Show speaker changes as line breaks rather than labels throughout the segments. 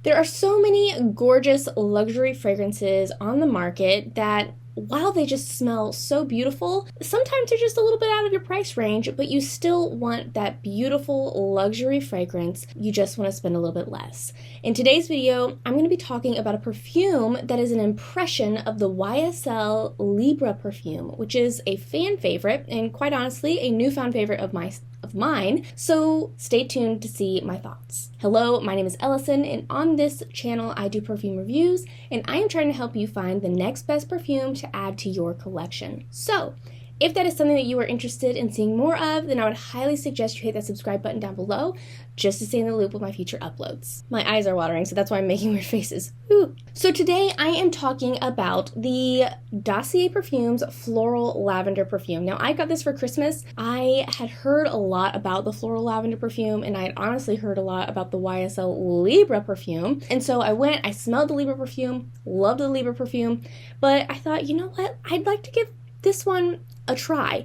There are so many gorgeous luxury fragrances on the market that while they just smell so beautiful, sometimes they're just a little bit out of your price range, but you still want that beautiful luxury fragrance. You just want to spend a little bit less. In today's video, I'm going to be talking about a perfume that is an impression of the YSL Libre perfume, which is a fan favorite and quite honestly, a newfound favorite of mine, so stay tuned to see my thoughts. Hello, my name is Ellison, and on this channel I do perfume reviews, and I am trying to help you find the next best perfume to add to your collection. So, if that is something that you are interested in seeing more of, then I would highly suggest you hit that subscribe button down below just to stay in the loop with my future uploads. My eyes are watering, so that's why I'm making weird faces. Whew. So today I am talking about the Dossier Perfumes Floral Lavender perfume. Now, I got this for Christmas. I had heard a lot about the Floral Lavender perfume, and I had honestly heard a lot about the YSL Libre perfume. And so I smelled the Libre perfume, loved the Libre perfume, but I thought, you know what? I'd like to give this one a try.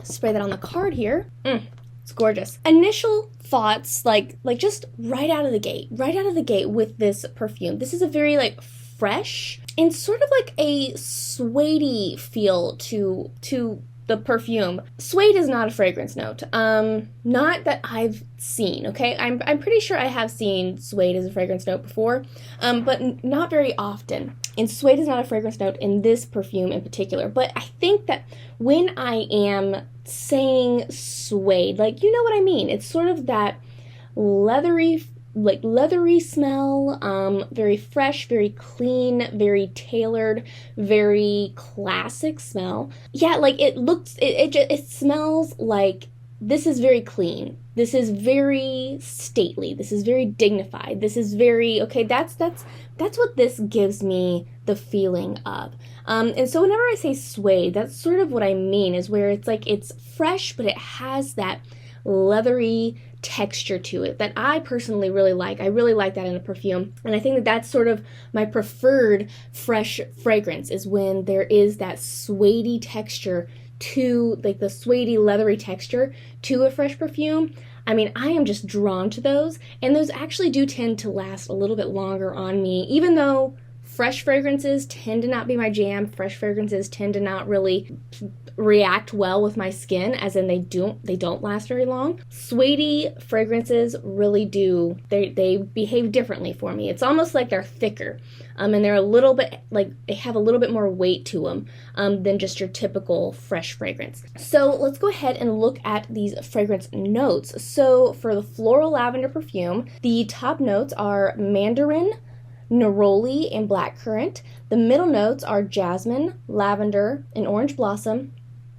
Spray that on the card here. It's gorgeous. Initial thoughts, like just right out of the gate with this perfume. This is a very fresh and sort of like a suede feel to the perfume. Suede is not a fragrance note. Not that I've seen, okay? I'm pretty sure I have seen suede as a fragrance note before, but not very often. And suede is not a fragrance note in this perfume in particular, but I think that when I am saying suede, you know what I mean. It's sort of that leathery smell, very fresh, very clean, very tailored, very classic smell. Yeah, it smells like this is very clean. This is very stately. This is very dignified. This is very, okay, that's what this gives me the feeling of. And so whenever I say suede, that's sort of what I mean, is where it's fresh, but it has that leathery texture to it that I personally really like. I really like that in a perfume, and I think that that's sort of my preferred fresh fragrance, is when there is that suede texture to, the suede leathery texture to a fresh perfume. I mean, I am just drawn to those, and those actually do tend to last a little bit longer on me, even though fresh fragrances tend to not be my jam. Fresh fragrances tend to not really react well with my skin, as in they don't last very long. Suede fragrances really do. They behave differently for me. It's almost like they're thicker, and they're a little bit they have a little bit more weight to them than just your typical fresh fragrance. So let's go ahead and look at these fragrance notes. So for the Floral Lavender perfume, the top notes are mandarin, neroli, and blackcurrant. The middle notes are jasmine, lavender, and orange blossom.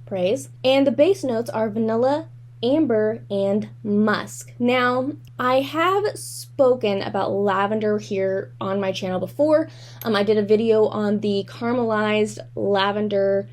Praise. And the base notes are vanilla, amber, and musk. Now, I have spoken about lavender here on my channel before. I did a video on the caramelized lavender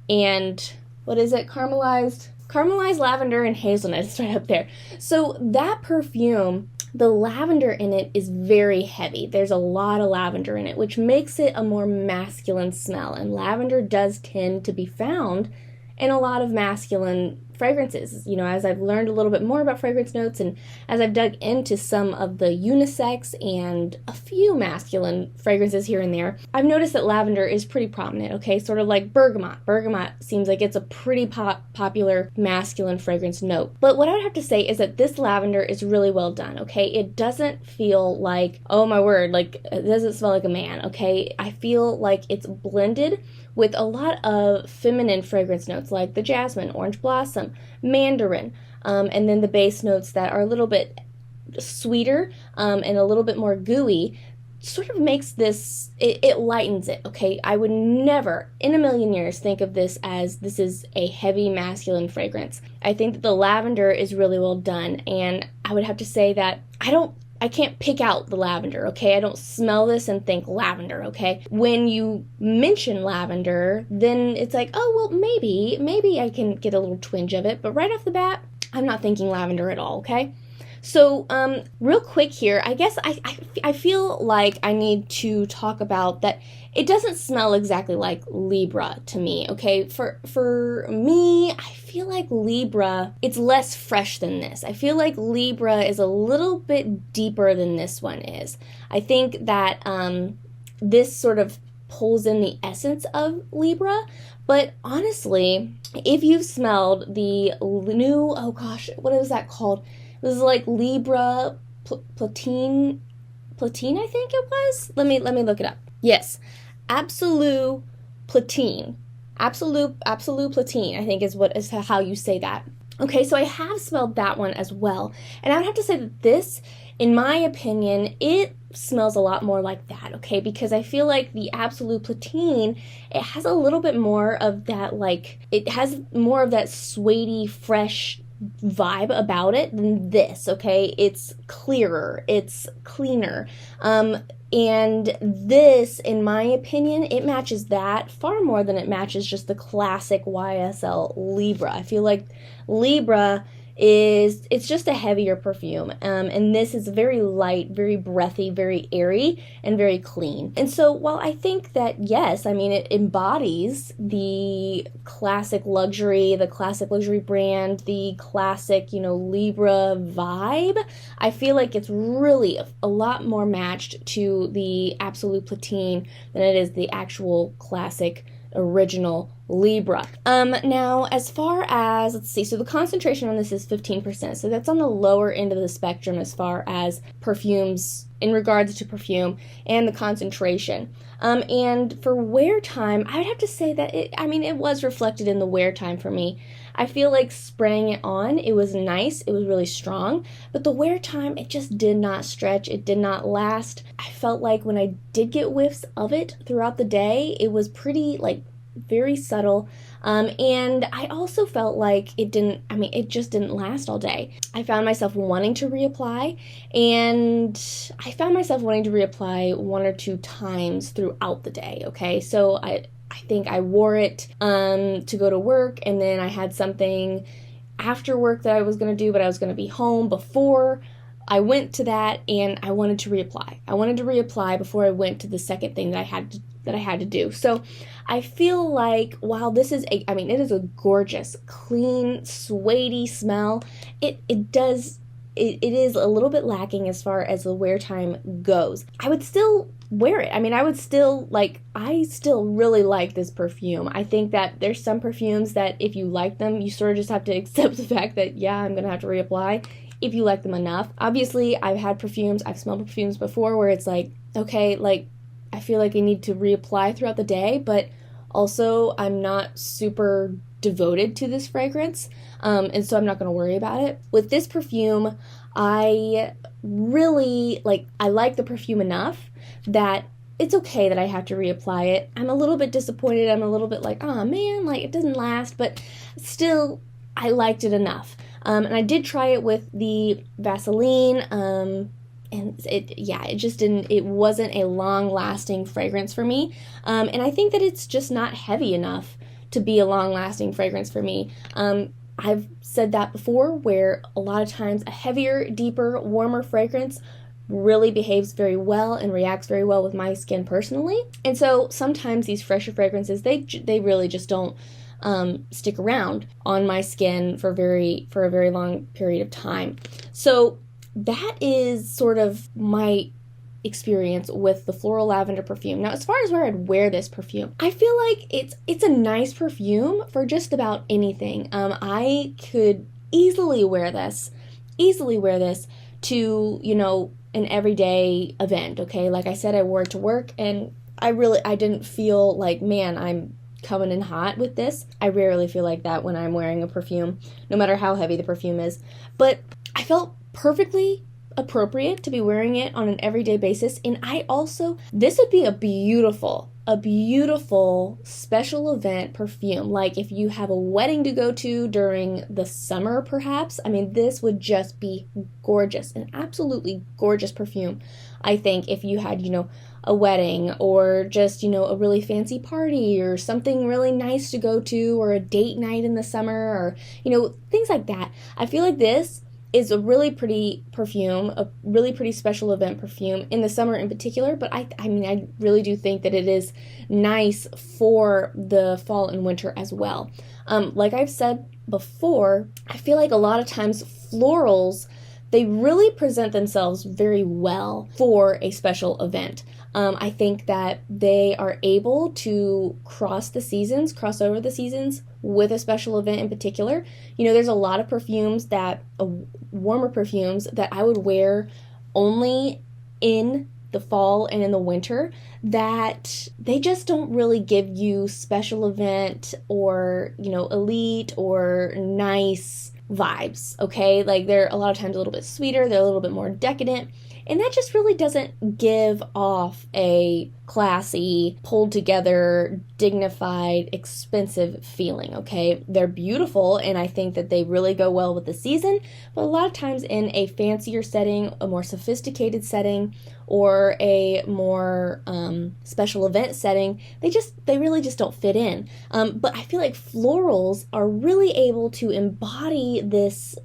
and, what is it? Caramelized lavender and hazelnut. It's right up there. So that perfume, the lavender in it is very heavy. There's a lot of lavender in it, which makes it a more masculine smell. And lavender does tend to be found in a lot of masculine fragrances. You know, as I've learned a little bit more about fragrance notes, and as I've dug into some of the unisex and a few masculine fragrances here and there, I've noticed that lavender is pretty prominent, okay? Sort of like bergamot. Bergamot seems like it's a pretty popular masculine fragrance note. But what I would have to say is that this lavender is really well done, okay? It doesn't feel like, oh my word, it doesn't smell like a man, okay? I feel like it's blended with a lot of feminine fragrance notes like the jasmine, orange blossom, mandarin, and then the base notes that are a little bit sweeter and a little bit more gooey. Sort of makes this, it lightens it, okay? I would never in a million years think of this as this is a heavy masculine fragrance. I think that the lavender is really well done, and I would have to say that I can't pick out the lavender, okay? I don't smell this and think lavender, okay? When you mention lavender, then it's like, oh, well, maybe I can get a little twinge of it, but right off the bat, I'm not thinking lavender at all, okay? So, real quick here, I guess I feel like I need to talk about that it doesn't smell exactly like Libre to me, okay? For me, I feel like Libre, it's less fresh than this. I feel like Libre is a little bit deeper than this one is. I think that this sort of pulls in the essence of Libre, but honestly, if you've smelled the new, oh gosh, what is that called? It was like Libre Platine, I think it was. Let me look it up. Yes, Absolute Platine. Absolute Platine, I think is how you say that. Okay, so I have smelled that one as well, and I would have to say that this, in my opinion, it smells a lot more like that, okay? Because I feel like the Absolute Platine, it has a little bit more of that, like, it has more of that suede-y, fresh vibe about it than this, okay? It's clearer, it's cleaner. And this, in my opinion, it matches that far more than it matches just the classic YSL Libre. I feel like Libre it's just a heavier perfume, and this is very light, very breathy, very airy, and very clean. And so while I think that, yes, I mean, it embodies the classic luxury brand, the classic, Libre vibe, I feel like it's really a lot more matched to the Absolute Platine than it is the actual classic original Libre. Now, as far as, let's see, so the concentration on this is 15%, so that's on the lower end of the spectrum as far as perfumes, in regards to perfume, and the concentration. And for wear time, I would have to say that it was reflected in the wear time for me. I feel like spraying it on, it was nice, it was really strong, but the wear time, it just did not stretch, it did not last. I felt like when I did get whiffs of it throughout the day, it was pretty, like, very subtle, and I also felt like it just didn't last all day. I found myself wanting to reapply, and I found myself wanting to reapply 1 or 2 times throughout the day, okay? So I think I wore it to go to work, and then I had something after work that I was going to do, but I was going to be home before I went to that, and I wanted to reapply. I wanted to reapply before I went to the second thing that I had to do. So I feel like while this is it is a gorgeous, clean, suede-y smell, it is a little bit lacking as far as the wear time goes. I would still wear it. I still really like this perfume. I think that there's some perfumes that if you like them, you sort of just have to accept the fact that, yeah, I'm going to have to reapply if you like them enough. Obviously, I've smelled perfumes before where it's like, okay, like, I feel like I need to reapply throughout the day, but also I'm not super devoted to this fragrance, and so I'm not going to worry about it. With this perfume, I really like the perfume enough that it's okay that I have to reapply it. I'm a little bit disappointed. I'm a little bit like, oh man, like it doesn't last, but still, I liked it enough. And I did try it with the Vaseline, and it wasn't a long-lasting fragrance for me. And I think that it's just not heavy enough to be a long-lasting fragrance for me. I've said that before, where a lot of times a heavier, deeper, warmer fragrance really behaves very well and reacts very well with my skin personally. And so sometimes these fresher fragrances, they really just don't stick around on my skin for a very long period of time. So that is sort of my experience with the Floral Lavender perfume. Now, as far as where I'd wear this perfume, I feel like it's a nice perfume for just about anything. I could easily wear this to, an everyday event, okay? Like I said, I wore it to work, and I didn't feel like, man, I'm coming in hot with this. I rarely feel like that when I'm wearing a perfume, no matter how heavy the perfume is. But I felt perfectly appropriate to be wearing it on an everyday basis, and this would be a beautiful special event perfume. Like if you have a wedding to go to during the summer, perhaps, this would just be gorgeous, an absolutely gorgeous perfume. I think if you had, a wedding or just, a really fancy party or something really nice to go to, or a date night in the summer, or, things like that. I feel like this is a really pretty perfume, a really pretty special event perfume in the summer in particular, but I mean, I really do think that it is nice for the fall and winter as well. Like I've said before, I feel like a lot of times florals, they really present themselves very well for a special event. I think that they are able to cross over the seasons with a special event in particular. You know, there's a lot of perfumes that, warmer perfumes that I would wear only in the fall and in the winter, that they just don't really give you special event or, you know, elite or nice vibes, okay? Like, they're a lot of times a little bit sweeter, they're a little bit more decadent, and that just really doesn't give off a classy, pulled together, dignified, expensive feeling, okay? They're beautiful, and I think that they really go well with the season, but a lot of times in a fancier setting, a more sophisticated setting, or a more special event setting, they really just don't fit in. But I feel like florals are really able to embody this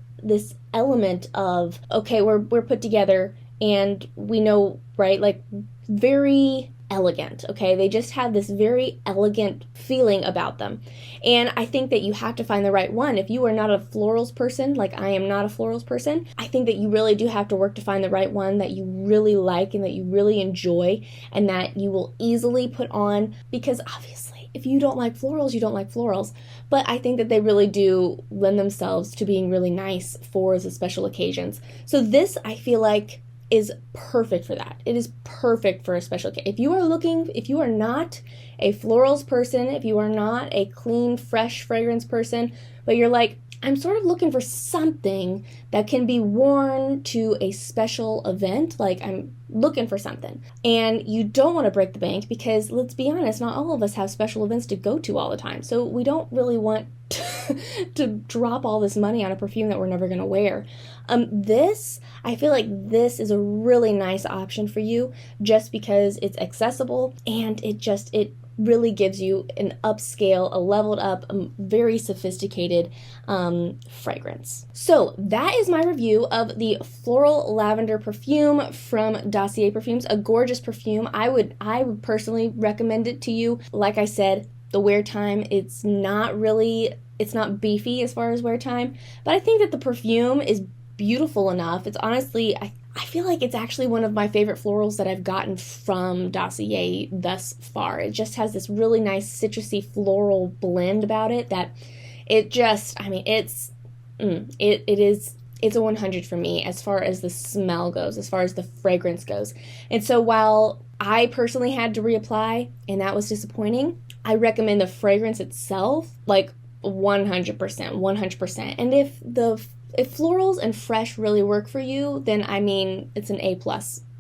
element of, okay, we're put together, and we know, right, like, very elegant, okay? They just have this very elegant feeling about them. And I think that you have to find the right one. If you are not a florals person, like I am not a florals person, I think that you really do have to work to find the right one that you really like and that you really enjoy and that you will easily put on, because obviously, if you don't like florals, you don't like florals. But I think that they really do lend themselves to being really nice for the special occasions. So this, I feel like, is perfect for that. It is perfect for a special occasion. If you are not a florals person, if you are not a clean, fresh fragrance person, but you're like, I'm sort of looking for something that can be worn to a special event, like I'm looking for something, and you don't want to break the bank, because let's be honest, not all of us have special events to go to all the time, so we don't really want to drop all this money on a perfume that we're never going to wear. I feel like this is a really nice option for you, just because it's accessible and it really gives you an upscale, a leveled up, very sophisticated fragrance. So that is my review of the Floral Lavender perfume from Dossier Perfumes, a gorgeous perfume. I would personally recommend it to you. Like I said, the wear time, it's not beefy as far as wear time, but I think that the perfume is beautiful enough. It's honestly, I feel like it's actually one of my favorite florals that I've gotten from Dossier thus far. It just has this really nice citrusy floral blend about it that it just, I mean, it's a 100 for me as far as the smell goes, as far as the fragrance goes. And so while I personally had to reapply and that was disappointing, I recommend the fragrance itself like 100%. And if florals and fresh really work for you, then I mean, it's an A+,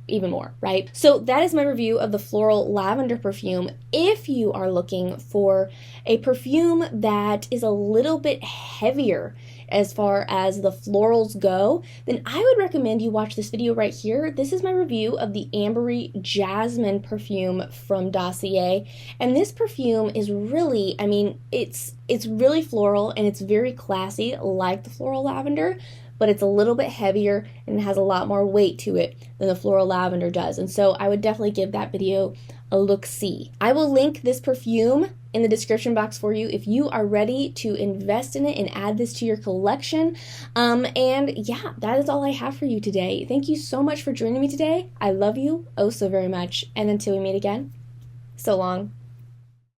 even more, right? So that is my review of the Floral Lavender perfume. If you are looking for a perfume that is a little bit heavier as far as the florals go, then I would recommend you watch this video right here. This is my review of the Ambery Jasmine perfume from Dossier. And this perfume is really, I mean, it's really floral and it's very classy, like the Floral Lavender, but it's a little bit heavier and it has a lot more weight to it than the Floral Lavender does. And so I would definitely give that video a look-see. I will link this perfume in the description box for you if you are ready to invest in it and add this to your collection. And yeah, that is all I have for you today. Thank you so much for joining me today. I love you oh so very much. And until we meet again, so long.